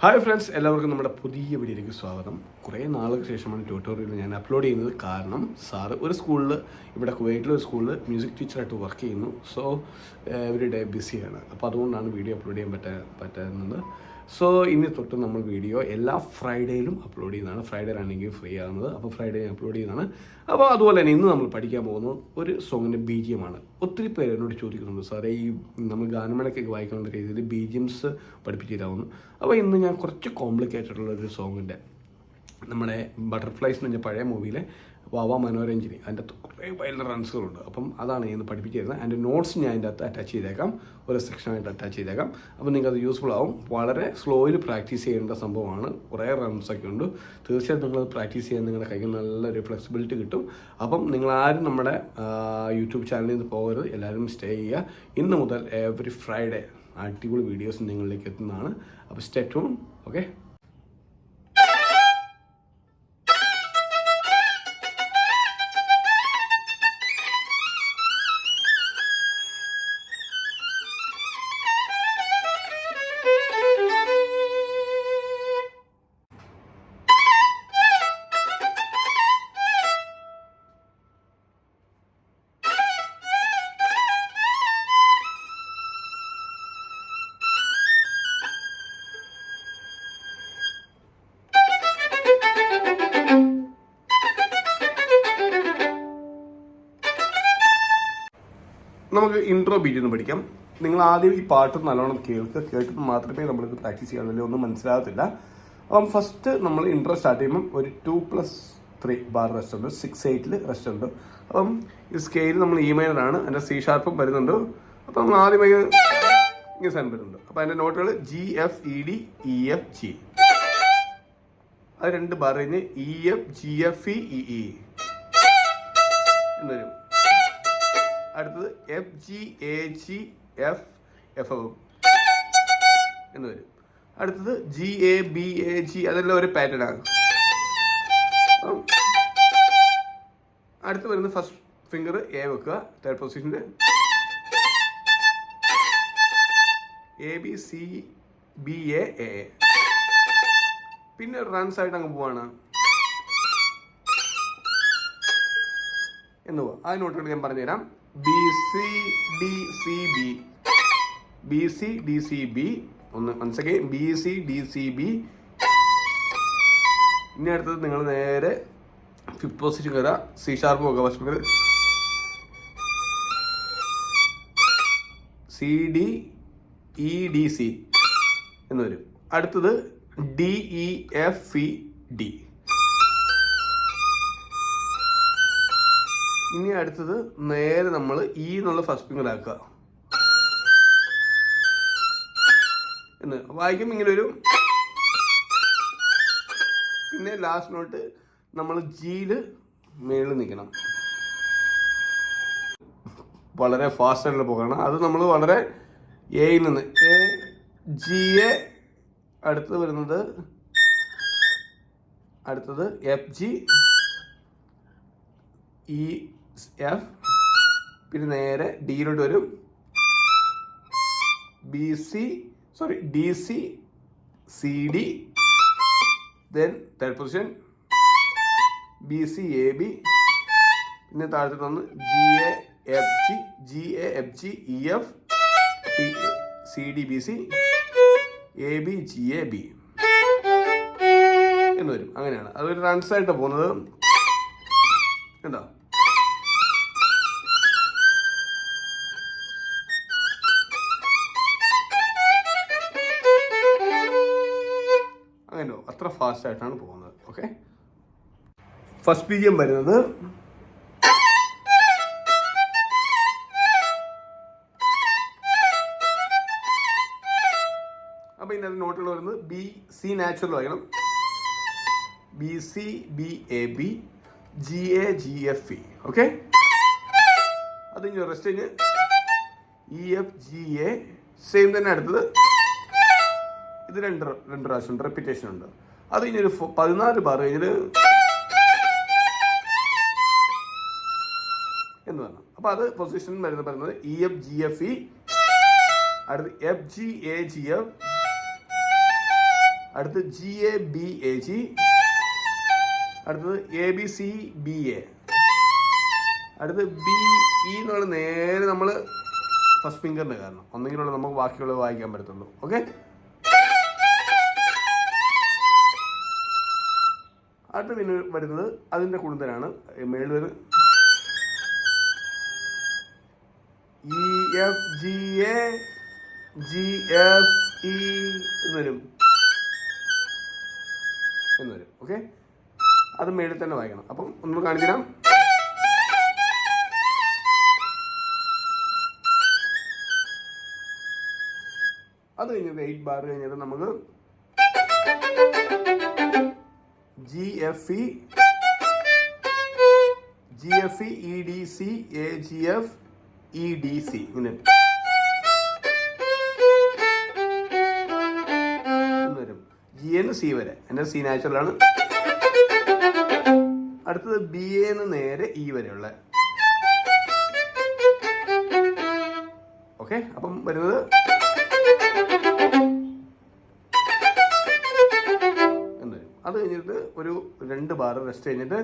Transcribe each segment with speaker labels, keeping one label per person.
Speaker 1: Hi friends, എല്ലാവർക്കും നമ്മുടെ പുതിയ വീഡിയോയിലേക്ക് സ്വാഗതം. കുറേ നാളുകൾക്ക് ശേഷമാണ് ട്യൂട്ടോറിയൽ ഞാൻ അപ്ലോഡ് ചെയ്യുന്നത്. കാരണം സാറ് ഒരു സ്കൂളിൽ, ഇവിടെ കുവൈറ്റിലൊരു സ്കൂളിൽ മ്യൂസിക് ടീച്ചറായിട്ട് വർക്ക് ചെയ്യുന്നു. സോ എവറി ഡേ ബിസിയാണ്. അപ്പോൾ അതുകൊണ്ടാണ് വീഡിയോ അപ്ലോഡ് ചെയ്യാൻ പറ്റുന്നത്. സോ ഇനി തൊട്ട് നമ്മൾ വീഡിയോ എല്ലാ ഫ്രൈഡേയിലും അപ്ലോഡ് ചെയ്യുന്നതാണ്. ഫ്രൈഡേയിലാണെങ്കിൽ ഫ്രീ ആകുന്നത്, അപ്പോൾ ഫ്രൈഡേ അപ്ലോഡ് ചെയ്യുന്നതാണ്. അപ്പോൾ അതുപോലെ തന്നെ ഇന്ന് നമ്മൾ പഠിക്കാൻ പോകുന്നത് ഒരു സോങ്ങിൻ്റെ BGM ആണ്. ഒത്തിരി പേര് എന്നോട് ചോദിക്കുന്നുണ്ട്, സാറേ ഈ നമ്മൾ ഗാനമേളയ്ക്കൊക്കെ വായിക്കുന്ന രീതിയിൽ BGMs പഠിപ്പിച്ച് തരാമെന്ന്. അപ്പോൾ ഇന്ന് ഞാൻ കുറച്ച് കോംപ്ലിക്കേറ്റഡ് ഉള്ള ഒരു സോങ്ങിൻ്റെ, നമ്മുടെ ബട്ടർഫ്ലൈസ് എന്ന് പറഞ്ഞ പഴയ മൂവിയിലെ വാവ മനോരഞ്ജിനി, അതിൻ്റെ അകത്ത് കുറേ വൈൽഡ് റൺസുകളുണ്ട്. അപ്പം അതാണ് ഞാൻ ഇന്ന് പഠിപ്പിച്ച് തരുന്നത്. അതിൻ്റെ നോട്ട്സ് ഞാൻ അതിൻ്റെ അകത്ത് അറ്റാച്ച് ചെയ്തേക്കാം, ഒരു സെക്ഷനായിട്ട് അറ്റാച്ച് ചെയ്തേക്കാം. അപ്പോൾ നിങ്ങൾക്കത് യൂസ്ഫുൾ ആവും. വളരെ സ്ലോയിൽ പ്രാക്ടീസ് ചെയ്യേണ്ട സംഭവമാണ്. കുറേ റൺസൊക്കെ ഉണ്ട്. തീർച്ചയായിട്ടും നിങ്ങളത് പ്രാക്ടീസ് ചെയ്യാൻ നിങ്ങളുടെ കയ്യിൽ നല്ലൊരു ഫ്ലെക്സിബിലിറ്റി കിട്ടും. അപ്പം നിങ്ങളാരും നമ്മുടെ യൂട്യൂബ് ചാനലിൽ നിന്ന് പോകരുത്, എല്ലാവരും സ്റ്റേ ചെയ്യുക. ഇന്ന് മുതൽ എവറി ഫ്രൈഡേ അടിപൊളി വീഡിയോസ് നിങ്ങളിലേക്ക് എത്തുന്നതാണ്. അപ്പോൾ സ്റ്റേ ട്യൂൺ. ഓക്കെ, നമുക്ക് ഇൻട്രോ ബീറ്റ് ഒന്ന് പഠിക്കാം. നിങ്ങൾ ആദ്യം ഈ പാട്ട് നല്ലോണം കേട്ടിട്ട് മാത്രമേ നമ്മളിത് പ്രാക്ടീസ് ചെയ്യാൻ ഒന്നും മനസ്സിലാകത്തില്ല. അപ്പം ഫസ്റ്റ് നമ്മൾ ഇൻട്രോ സ്റ്റാർട്ട് ചെയ്യുമ്പം ഒരു 2+3 ബാർ റെസ്റ്റ് ഉണ്ട്, 6/8 റെസ്റ്റ് ഉണ്ട്. അപ്പം ഈ സ്കെയിൽ നമ്മൾ E മൈനറാണ്, അതിൻ്റെ C ഷാർപ്പും വരുന്നുണ്ട്. അപ്പം നമ്മൾ ആദ്യമായി ഇങ്ങനെ സാധനം വരുന്നുണ്ട്. അപ്പം അതിൻ്റെ നോട്ടുകൾ GFED EFG, അത് 2 ബാർ കഴിഞ്ഞ് EFGFEEE എന്ന് വരും. അടുത്തത് FGAGFF എന്ന് വരും. അടുത്തത് GABAG, അതെല്ലാം ഒരു പാറ്റേൺ ആണ്. അടുത്ത് വരുന്ന ഫസ്റ്റ് ഫിംഗർ A വെക്കുക, തേർഡ് പൊസിഷനിൽ ABCBAA. പിന്നെ റൺസ് ആയിട്ട് അങ്ങ് പോവാണ് എന്ന് പോവാം. ആ നോട്ടുകൾ ഞാൻ പറഞ്ഞുതരാം. BCDCB, BCDCB, ഒന്ന് മനസ്സിലാക്കി, BCDCB. ഇനി അടുത്തത് നിങ്ങൾ നേരെ ഫിഫ്ത്ത് പൊസിഷൻ കയറുക, C ഷാർപ്പ് നോക്കുക. ഫസ്റ്റ് ഫിംഗർ CDEDC എന്ന് വരും. അടുത്തത് DEFED. ഇനി അടുത്തത് നേരെ നമ്മൾ E എന്നുള്ള ഫസ്റ്റ് ഫിംഗർ ആക്കുക എന്ന് വായിക്കും. ഇങ്ങനെ ഒരു, പിന്നെ ലാസ്റ്റ് നോട്ട് നമ്മൾ Gയിൽ മേളിൽ നിൽക്കണം. വളരെ ഫാസ്റ്റ് ആയിട്ടുള്ള പോകണം. അത് നമ്മൾ വളരെ Aയിൽ നിന്ന് GA. അടുത്തത് വരുന്നത് FG EF, പിന്നെ നേരെ ഡിയിലോട്ട് വരും. DC CD, then third position BCAB, പിന്നെ താഴത്തെ വന്ന് GAFG EF CDBC ABGAB എന്ന് വരും. അങ്ങനെയാണ് അതൊരു റൺസായിട്ട് പോകുന്നത്. എന്താ അങ്ങനെയോ, അത്ര ഫാസ്റ്റ് ആയിട്ടാണ് പോകുന്നത്. ഓക്കെ, ഫസ്റ്റ് BGM വരുന്നത് അപ്പോൾ ഇതിനകത്ത് നോട്ടുകൾ വരുന്നത് BC നാച്ചുറൽ വായിക്കണം, BCBAB GAGFE. ഓക്കെ, അത് കഴിഞ്ഞ് റെസ്റ്റ് കഴിഞ്ഞ് EFGA സെയിം തന്നെ. അടുത്തത് ഇത് രണ്ട് പ്രാവശ്യം ഉണ്ട്, റെപ്പിറ്റേഷൻ ഉണ്ട്. അത് കഴിഞ്ഞൊരു 14 ബാർ കഴിഞ്ഞിട്ട് എന്ന് പറഞ്ഞു. അപ്പോൾ അത് പൊസിഷൻ പറയുന്നത് EFGFE, അടുത്ത് FGAGF, അടുത്ത് GABAG, അടുത്തത് ABCBA, അടുത്ത് BE എന്നുള്ള നേരെ നമ്മൾ ഫസ്റ്റ് ഫിംഗറിന് കാരണം ഒന്നെങ്കിലുള്ള നമുക്ക് ബാക്കിയുള്ളത് വായിക്കാൻ പറ്റത്തുള്ളൂ. ഓക്കെ, അടുത്ത പിന്നെ വരുന്നത് അതിൻ്റെ കൂടുതലാണ് മേളിൽ വരുന്നത് EFGA GFE എന്ന് വരും. ഓക്കെ, അത് മേളിൽ തന്നെ വായിക്കണം. അപ്പം ഒന്ന് കാണിച്ചു തരാം. അത് കഴിഞ്ഞത് 8 ബാർ കഴിഞ്ഞിട്ട് നമുക്ക് GFE EDC AGF EDC ഇങ്ങനെ വരും. G എന്ന് C വരെ. എൻ്റെ C നാച്ചുറലാണ്. അടുത്തത് BA എന്ന് നേരെ E വരെയുള്ള. ഓക്കെ, അപ്പം വരുന്നത് അത് കഴിഞ്ഞിട്ട് ഒരു 2 ബാർ റെസ്റ്റ് കഴിഞ്ഞിട്ട്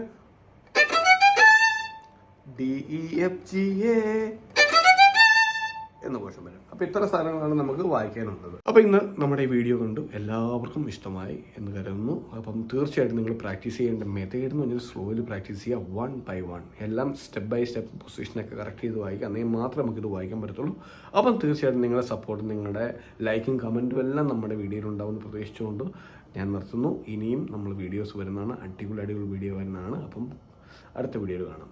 Speaker 1: DEFGA എന്ന പോർഷൻ വരും. അപ്പോൾ ഇത്ര സാധനങ്ങളാണ് നമുക്ക് വായിക്കാനുള്ളത്. അപ്പോൾ ഇന്ന് നമ്മുടെ ഈ വീഡിയോ കണ്ടു എല്ലാവർക്കും ഇഷ്ടമായി എന്ന് കരുതുന്നു. അപ്പം തീർച്ചയായിട്ടും നിങ്ങൾ പ്രാക്ടീസ് ചെയ്യേണ്ട മെത്തേഡ് എന്ന് പറഞ്ഞാൽ സ്ലോയിൽ പ്രാക്ടീസ് ചെയ്യുക, 1 by 1 എല്ലാം സ്റ്റെപ്പ് ബൈ സ്റ്റെപ്പ് പൊസിഷനൊക്കെ കറക്റ്റ് ചെയ്ത് വായിക്കുക. അല്ലെങ്കിൽ മാത്രമേ നമുക്കിത് വായിക്കാൻ പറ്റത്തുള്ളൂ. അപ്പം തീർച്ചയായിട്ടും നിങ്ങളുടെ സപ്പോർട്ടും നിങ്ങളുടെ ലൈക്കും കമൻറ്റും എല്ലാം നമ്മുടെ വീഡിയോയിൽ ഉണ്ടാവുമെന്ന് പ്രതീക്ഷിച്ചുകൊണ്ട് ഞാൻ നിർത്തുന്നു. ഇനിയും നമ്മൾ വീഡിയോസ് വരുന്നതാണ്, അടിപൊളി വീഡിയോ വരുന്നതാണ്. അപ്പം അടുത്ത വീഡിയോയിൽ കാണാം.